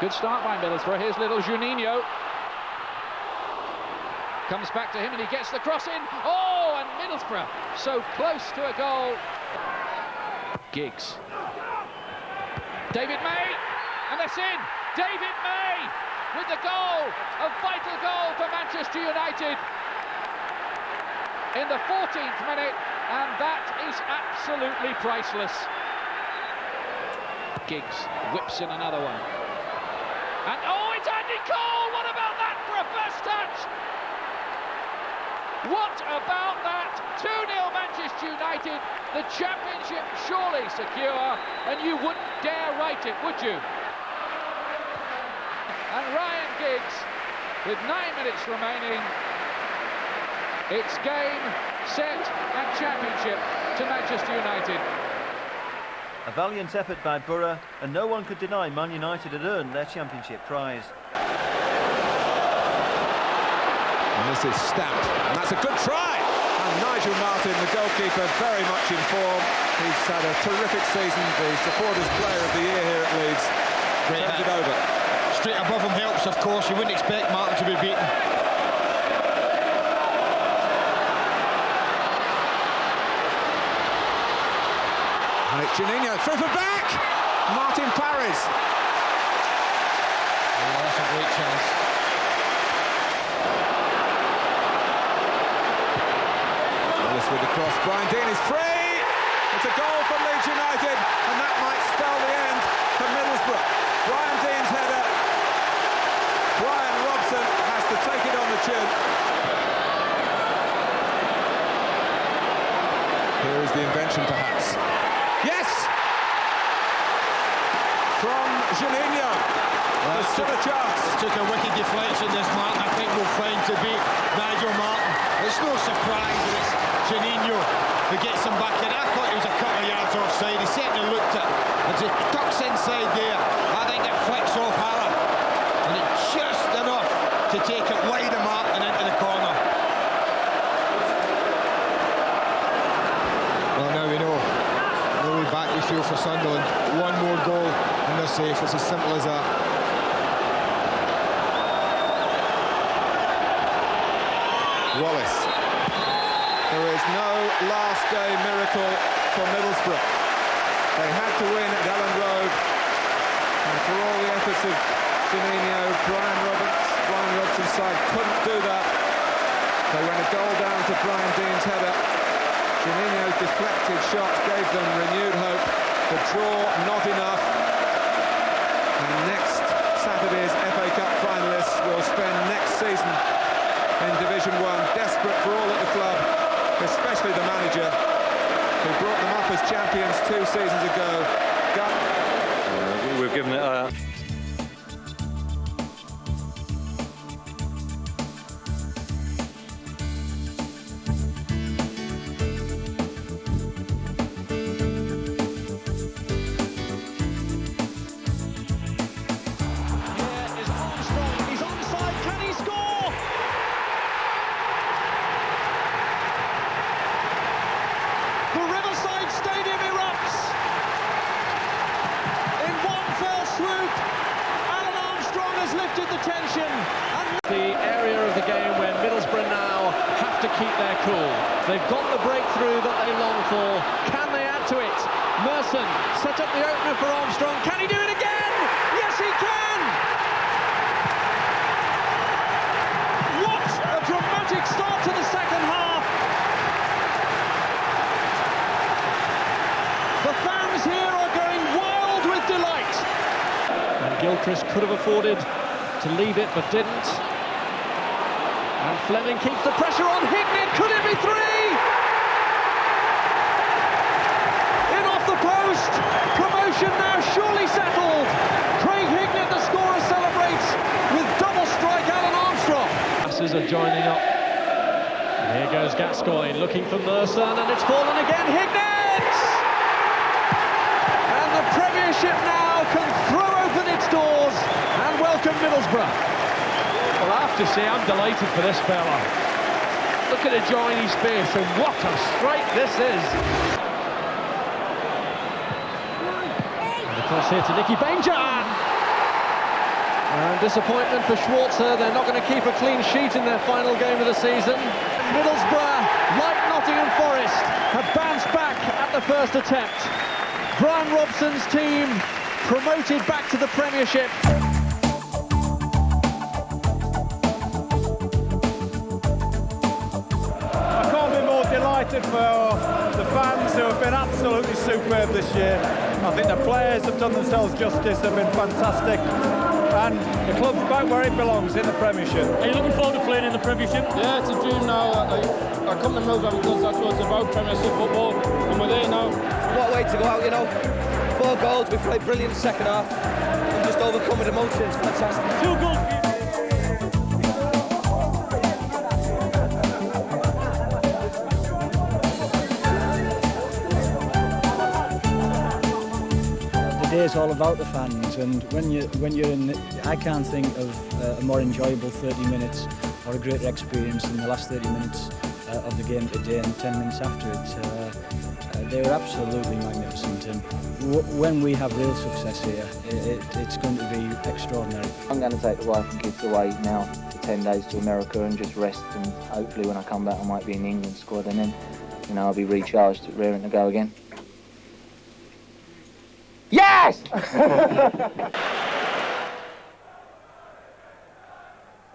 Good start by Middlesbrough. Here's little Juninho. Comes back to him and he gets the cross in. Oh, and Middlesbrough so close to a goal. Giggs. David May, and that's in. David May with the goal, a vital goal for Manchester United in the 14th minute, and that is absolutely priceless. Giggs whips in another one. And oh, it's Andy Cole! What about that for a first touch? What about that? 2-0 Manchester United, the championship surely secure, and you wouldn't dare write it, would you? And Ryan Giggs, with 9 minutes remaining, it's game, set and championship to Manchester United. A valiant effort by Borough, and no one could deny Man United had earned their championship prize. And this is stamped, and that's a good try! And Nigel Martyn, the goalkeeper, very much in form. He's had a terrific season, the supporters' player of the year here at Leeds. Turned it over. Straight above him helps, of course. You wouldn't expect Martyn to be beaten. And it's Juninho, through for back! Martin parries. Oh, that's a great chance. Willis with the cross, Brian Deane is free! It's a goal for Leeds United, and that might spell the end for Middlesbrough. Brian Deane's header. Brian Robson has to take it on the chin. Here is the invention, perhaps. Yes! From Juninho. There's still a chance. Took a wicked deflection, this Martyn, I think will find to beat Nigel Martyn. It's no surprise that it's Juninho who gets him back in. I thought he was a couple of yards offside. He certainly looked at it. As it ducks inside there, I think it flicks off Hara. And it's just enough to take it wide of Martyn into the corner. Well, now we know. No way back we feel for Sunderland. One more goal and they're safe. It's as simple as that. Wallace. There is no last day miracle for Middlesbrough. They had to win at Elland Road, and for all the efforts of Juninho, Brian Robson's side couldn't do that. They went a goal down to Brian Deane's header. Juninho's deflected shot gave them renewed hope. The draw not enough. And next Saturday's FA Cup finalists will spend next season in Division 1, desperate for all at the club, especially the manager, who brought them up as champions 2 seasons ago. We've given it the area of the game where Middlesbrough now have to keep their cool. They've got the breakthrough that they long for. Can they add to it? Merson set up the opener for Armstrong. Can he do it again? Yes, he can! What a dramatic start to the second half! The fans here are going wild with delight. And Gilchrist could have afforded to leave it, but didn't. And Fleming keeps the pressure on. Hignett, could it be 3? In off the post. Promotion now surely settled. Craig Hignett, the scorer, celebrates with double strike Alan Armstrong. Passes are joining up. And here goes Gascoigne looking for Merson, and it's fallen again. Hignett! And the Premiership now can throw open its doors and welcome Middlesbrough. Well, I have to say, I'm delighted for this fella. Look at Adjoiny's face, and what a strike this is. And the cross here to Nicky Benjan. And disappointment for Schwarzer. They're not going to keep a clean sheet in their final game of the season. Middlesbrough, like Nottingham Forest, have bounced back at the first attempt. Brian Robson's team promoted back to the Premiership. I can't be more delighted for the fans who have been absolutely superb this year. I think the players have done themselves justice, they've been fantastic. And the club's back where it belongs, in the Premiership. Are you looking forward to playing in the Premiership? Yeah, it's a dream now. I come to Middlesbrough because that's what it's about, Premiership football, and we're there now. What a way to go out, you know. 4 goals, we played brilliant second half, and just overcome with emotions, fantastic. 2 goals. The day's all about the fans, and when you're in it, I can't think of a more enjoyable 30 minutes or a greater experience than the last 30 minutes of the game today and 10 minutes after it. They were absolutely magnificent, and when we have real success here, it's going to be extraordinary. I'm going to take the wife and kids away now for 10 days to America and just rest, and hopefully when I come back I might be in the England squad, and then I'll be recharged, raring to go again. Yes! Not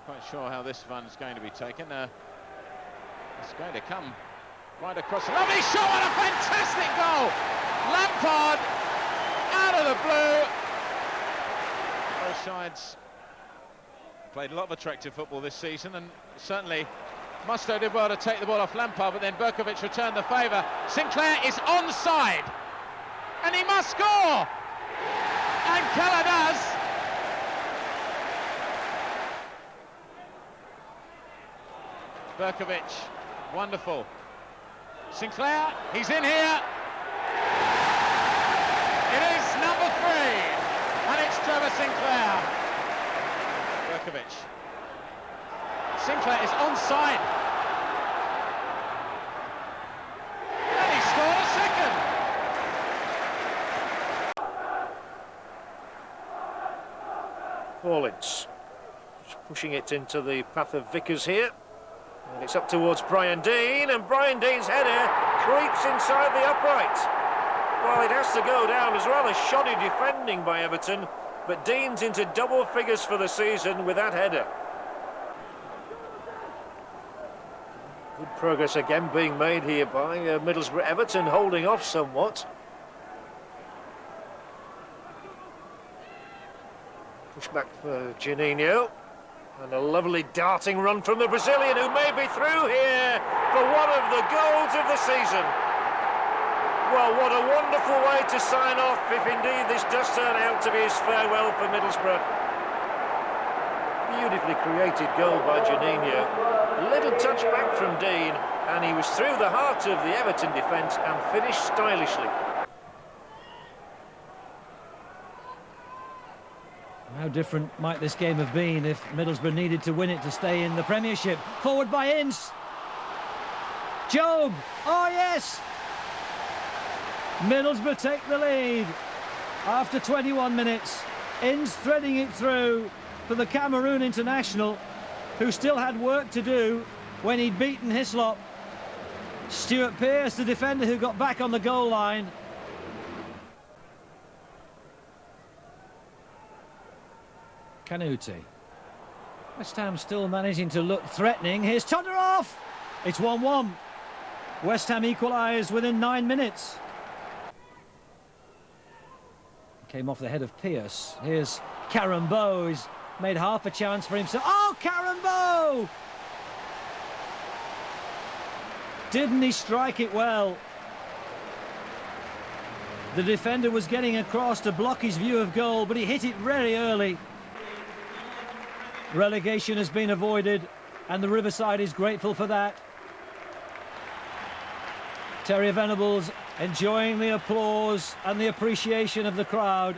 quite sure how this one's going to be taken. It's going to come right across. Lovely shot, what a fantastic goal! Lampard out of the blue. Both sides played a lot of attractive football this season, and certainly Mustoe did well to take the ball off Lampard, but then Berkovic returned the favour. Sinclair is onside, and he must score! And Keller does. Berkovic, wonderful. Sinclair, he's in here. It is number 3, and it's Trevor Sinclair. Berkovic. Sinclair is onside. And he scored a second. Paullins pushing it into the path of Vickers here, and it's up towards Brian Deane, and Brian Deane's header creeps inside the upright. Well, it has to go down as well, as shoddy defending by Everton, but Deane's into double figures for the season with that header. Good progress again being made here by Middlesbrough. Everton holding off somewhat. Push back for Juninho, and a lovely darting run from the Brazilian, who may be through here for one of the goals of the season. Well, what a wonderful way to sign off, if indeed this does turn out to be his farewell for Middlesbrough. Beautifully created goal by Juninho. Little touch back from Deane, and he was through the heart of the Everton defence and finished stylishly. How different might this game have been if Middlesbrough needed to win it to stay in the Premiership? Forward by Ince. Jobe. Oh, yes. Middlesbrough take the lead after 21 minutes. Ince threading it through for the Cameroon international, who still had work to do when he'd beaten Hislop. Stuart Pearce, the defender who got back on the goal line. Kanouté. West Ham still managing to look threatening. Here's Todorov. It's 1-1. West Ham equalised within 9 minutes. Came off the head of Pearce. Here's Carambeau. He's made half a chance for himself. Oh, Carambeau! Didn't he strike it well? The defender was getting across to block his view of goal, but he hit it very early. Relegation has been avoided, and the Riverside is grateful for that. Terry Venables enjoying the applause and the appreciation of the crowd.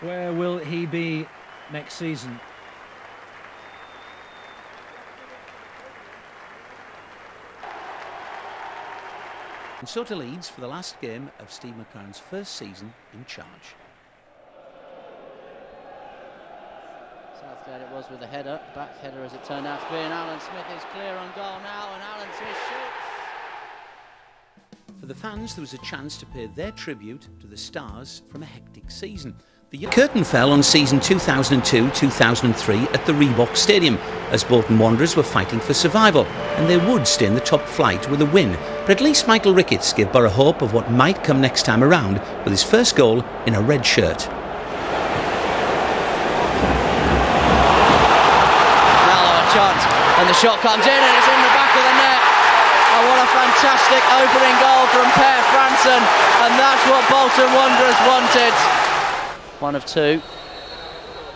Where will he be next season? And so to Leeds for the last game of Steve McClaren's first season in charge. Southgate it was with a header, back header as it turned out to be, and Alan Smith is clear on goal now, and Alan Smith shoots. For the fans, there was a chance to pay their tribute to the Stars from a hectic season. The curtain fell on season 2002-2003 at the Reebok Stadium, as Bolton Wanderers were fighting for survival, and they would stay in the top flight with a win. But at least Michael Ricketts gave Borough hope of what might come next time around with his first goal in a red shirt. Chance, and the shot comes in and it's in the back of the net. Oh, what a fantastic opening goal from Per Franson, and that's what Bolton Wanderers wanted. One of two.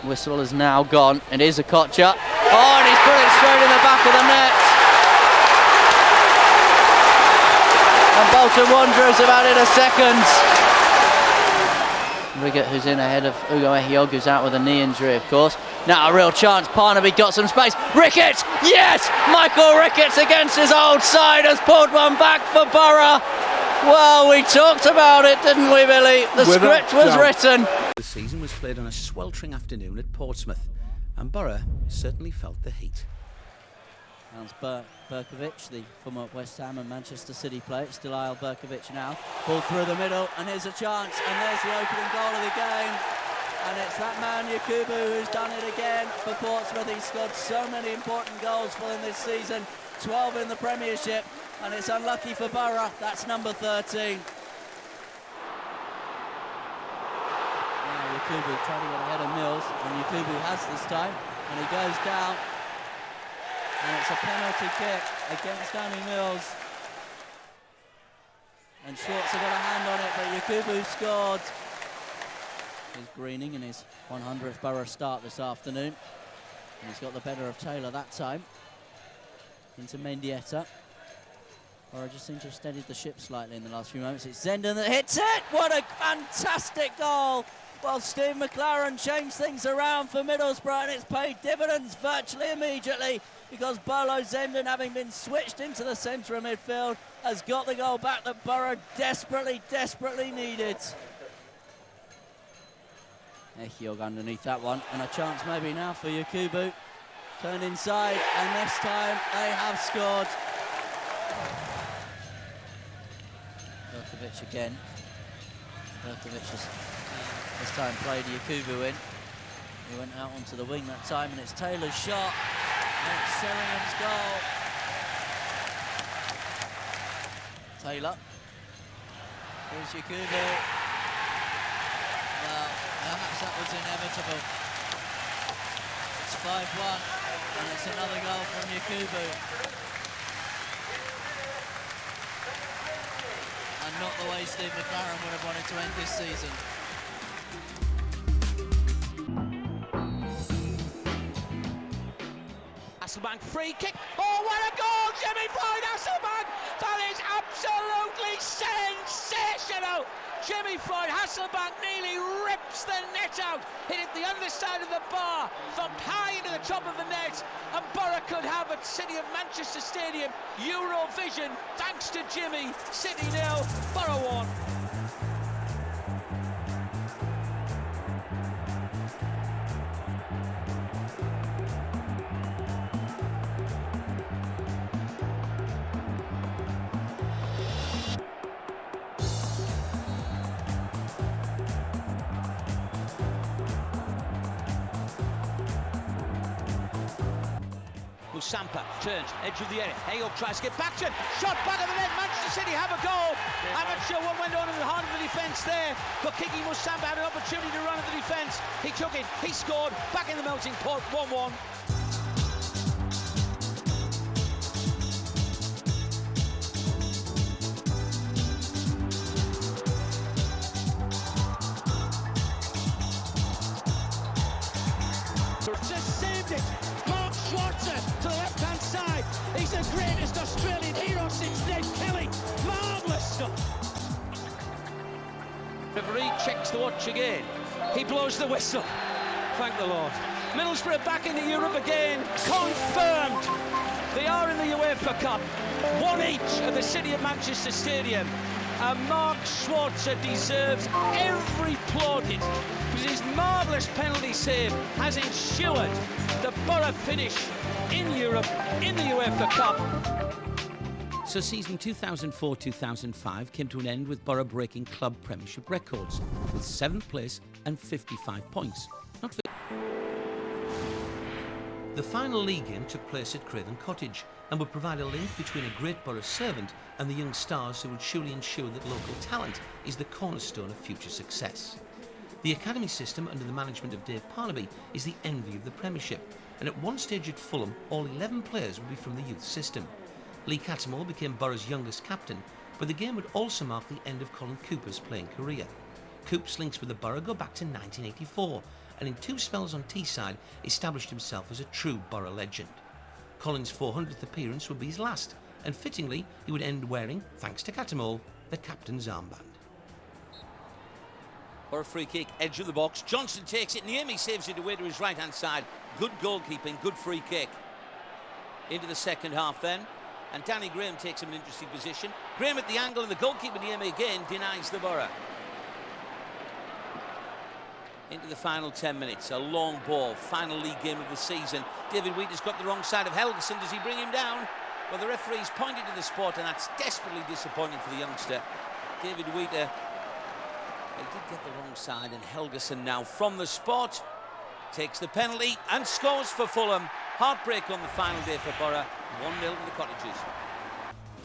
Whistle is now gone. It is a Kocher. Oh, and he's put it straight in the back of the net. And Bolton Wanderers have added a second. Riggett, who's in ahead of Ugo Ehiogu, who's out with a knee injury, of course. Now a real chance. Parnaby got some space. Ricketts! Yes! Michael Ricketts against his old side has pulled one back for Borough. Well, we talked about it, didn't we, Billy? The script was written. The season was played on a sweltering afternoon at Portsmouth, and Borough certainly felt the heat. Hans Berkovic, the former West Ham and Manchester City player, still Isle Berkovic now. Ball through the middle, and here's a chance, and there's the opening goal of the game. And it's that man, Yakubu, who's done it again for Portsmouth. He's scored so many important goals for them this season, 12 in the Premiership, and it's unlucky for Borough. That's number 13. Now Yakubu trying to get ahead of Mills, and Yakubu has this time, and he goes down. And it's a penalty kick against Danny Mills. And Schwartz got a hand on it, but Yakubu scored. Here's Greening in his 100th Borough start this afternoon. And he's got the better of Taylor that time. Into Mendieta. Borough just seems to have steadied the ship slightly in the last few moments. It's Zenden that hits it! What a fantastic goal! Well, Steve McLaren changed things around for Middlesbrough, and it's paid dividends virtually immediately, because Bolo Zenden, having been switched into the centre of midfield, has got the goal back that Borough desperately, desperately needed. Ehiogu underneath that one, and a chance maybe now for Yakubu. Turn inside, and this time they have scored. Berkovic again. Berkovic has this time played Yakubu in. He went out onto the wing that time, and it's Taylor's shot. And it's Sheringham's goal. Taylor. Here's Yakubu. Well, perhaps that was inevitable. It's 5-1, and it's another goal from Yakubu. And not the way Steve McLaren would have wanted to end this season. Hasselbank free kick. Oh, what a goal! Jimmy Floyd Hasselbank! That is absolutely sensational! Jimmy Floyd Hasselbank nearly rips the net out. It hit the underside of the bar, thumped high into the top of the net, and Borough could have at City of Manchester Stadium Eurovision thanks to Jimmy. City 0, Borough 1. Sampa turns, edge of the area. Ehiogu tries to get back to it. Shot back of the net. Manchester City have a goal. I'm not sure what went on in the heart of the defence there, but Kiki Musampa had an opportunity to run at the defence. He took it. He scored. Back in the melting pot. 1-1. Just saved it. Mark Schwarzer to the left-hand side. He's the greatest Australian hero since Ned Kelly. Marvellous stuff. Referee checks the watch again. He blows the whistle. Thank the Lord. Middlesbrough back in the Europe again. Confirmed. They are in the UEFA Cup. One each at the City of Manchester Stadium. And Mark Schwarzer deserves every plaudit. his marvellous penalty save has ensured the Borough finish in Europe, in the UEFA Cup. So season 2004-2005 came to an end with Borough breaking club premiership records with 7th place and 55 points. Not for the final league game took place at Craven Cottage and would provide a link between a great Borough servant and the young stars who would surely ensure that local talent is the cornerstone of future success. The academy system under the management of Dave Parnaby is the envy of the Premiership, and at one stage at Fulham all 11 players would be from the youth system. Lee Cattermole became Borough's youngest captain, but the game would also mark the end of Colin Cooper's playing career. Coop's links with the Borough go back to 1984, and in 2 spells on Teesside established himself as a true Borough legend. Colin's 400th appearance would be his last, and fittingly he would end wearing, thanks to Cattermole, the captain's armband. Or a free kick, edge of the box. Johnson takes it, Niemi saves it away to his right-hand side. Good goalkeeping, good free kick. Into the second half then, and Danny Graham takes him an interesting position. Graham at the angle, and the goalkeeper Niemi again denies the Borough. Into the final 10 minutes, a long ball, final league game of the season. David Wheater's got the wrong side of Helgeson. Does he bring him down? Well, the referee's pointed to the spot, and that's desperately disappointing for the youngster. David Wheater, he did get the wrong side, and Helgeson now from the spot takes the penalty and scores for Fulham. Heartbreak on the final day for Borough, 1-0 to the Cottagers.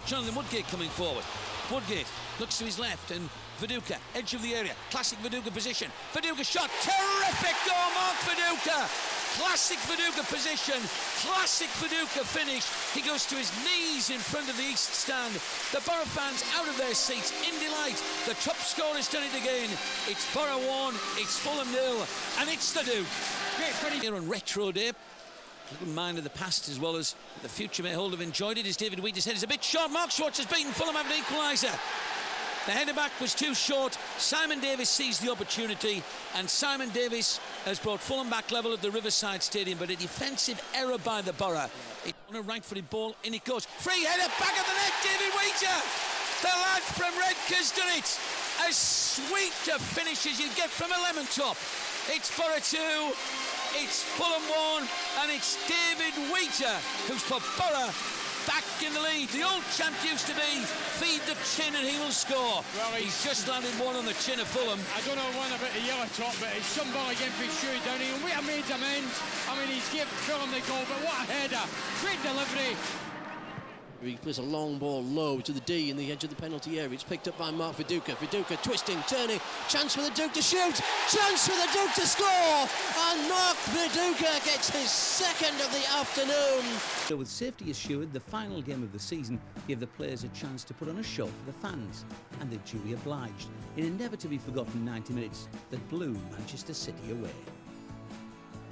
Jonathan Woodgate coming forward. Woodgate looks to his left, and Viduka, edge of the area, classic Viduka position. Viduka shot, terrific goal, Mark Viduka. Classic Viduka position, classic Viduka finish. He goes to his knees in front of the East stand. The Borough fans out of their seats in delight. The top scorer's done it again. It's Borough 1, it's Fulham 0, and it's the Duke. Great Freddie here on Retro Day. Little mind of the past as well as the future may hold have enjoyed it as David Wheater's head is a bit short. Mark Schwartz has beaten Fulham have an equaliser. The header back was too short. Simon Davis seized the opportunity, and Simon Davis has brought Fulham back level at the Riverside Stadium, but a defensive error by the Borough. On a right-footed ball, in it goes. Free header, back of the net, David Wheater! The lad from Redcar's done it! As sweet a finish as you get from a lemon top. It's Borough 2, it's Fulham 1, and it's David Wheater who's put Borough back in the lead. The old champ used to be feed the chin and he will score. Well, he's just landed one on the chin of Fulham. I don't know one about the yellow top, but it's some ball again for Stewie Downing, and Wheater made amends. I mean, he's given Fulham the goal, but what a header. Great delivery. He plays a long ball low to the D in the edge of the penalty area. It's picked up by Mark Viduka. Viduka twisting, turning, chance for the Duke to shoot, chance for the Duke to score, and Mark Viduka gets his second of the afternoon. So with safety assured, the final game of the season gave the players a chance to put on a show for the fans, and they're duly obliged in a never to be forgotten 90 minutes that blew Manchester City away.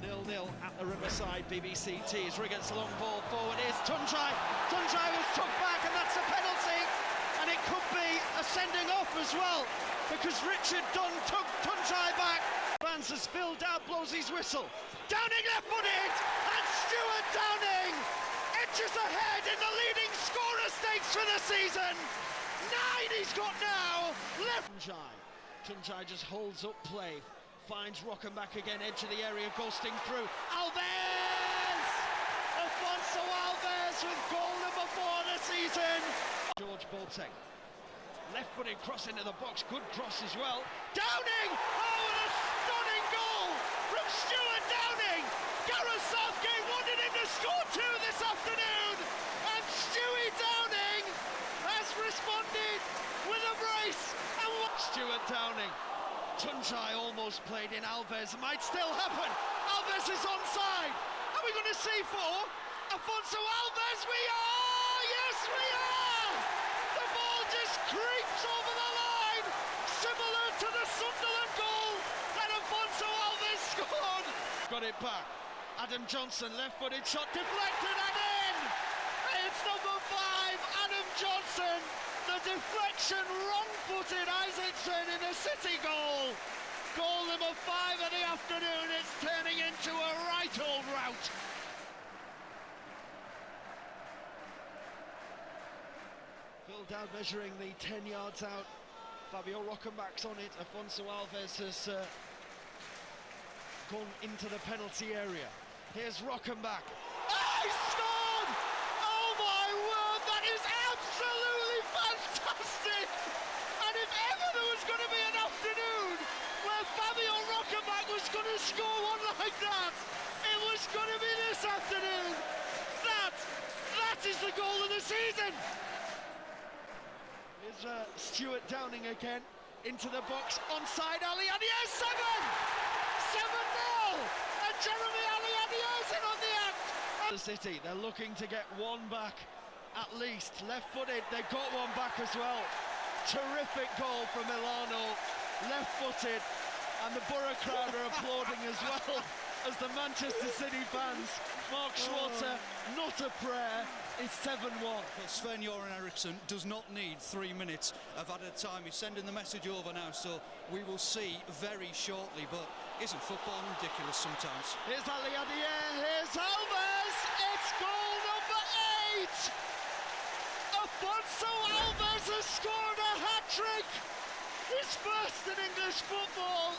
0-0 at the Riverside BBC Tees. Riggett's long ball forward is Tunjai. Tunjai was took back, and that's a penalty, and it could be a sending off as well, because Richard Dunn took Tunjai back. Vance has filled out, blows his whistle. Downing left-footed, and Stuart Downing edges ahead in the leading scorer stakes for the season. 9 he's got now. Left. Tunjai just holds up play. Finds Rockenbach again, edge of the area, ghosting through. Alves! Afonso Alves with goal number 4 this season. George Boateng. Left-footed cross into the box, good cross as well. Downing! Oh, what a stunning goal from Stuart Downing! Gareth Southgate wanted him to score 2 this afternoon, and Stewie Downing has responded with a brace. And Stuart Downing. Tunjai almost played in. Alves might still happen. Alves is onside. Are we going to see 4? Afonso Alves, we are! Yes, we are! The ball just creeps over the line, similar to the Sunderland goal that Afonso Alves scored. Got it back. Adam Johnson, left-footed shot, deflected and in! It's number 5, Adam Johnson. The deflection, wrong-footed Isaacson in a City goal. Goal number 5 of the afternoon. It's turning into a right old rout. Phil Dowd measuring the 10 yards out. Fabio Rockenbach's on it. Afonso Alves has gone into the penalty area. Here's Rockenbach. Oh, he scored! Oh my word, that is absolutely fantastic! And if ever there was going to be an afternoon where Fabio Rockenbach was going to score one like that, it was going to be this afternoon. That is the goal of the season. Here's Stuart Downing again into the box, onside Ali Adiez, 7-0, and Jeremy Ali Adiez in on the act. The City, they're looking to get one back at least, left-footed. They got one back as well. Terrific goal from Milano, left-footed, and the Borough crowd are applauding as well as the Manchester City fans. Mark Schwarzer, not a prayer, is 7-1. Well, Sven-Göran Eriksson does not need 3 minutes of added time. He's sending the message over now, so we will see very shortly. But isn't football ridiculous sometimes? Here's Ali Adier, here's Alves, it's goal number 8! Afonso Alves has scored a hat-trick! His first in English football,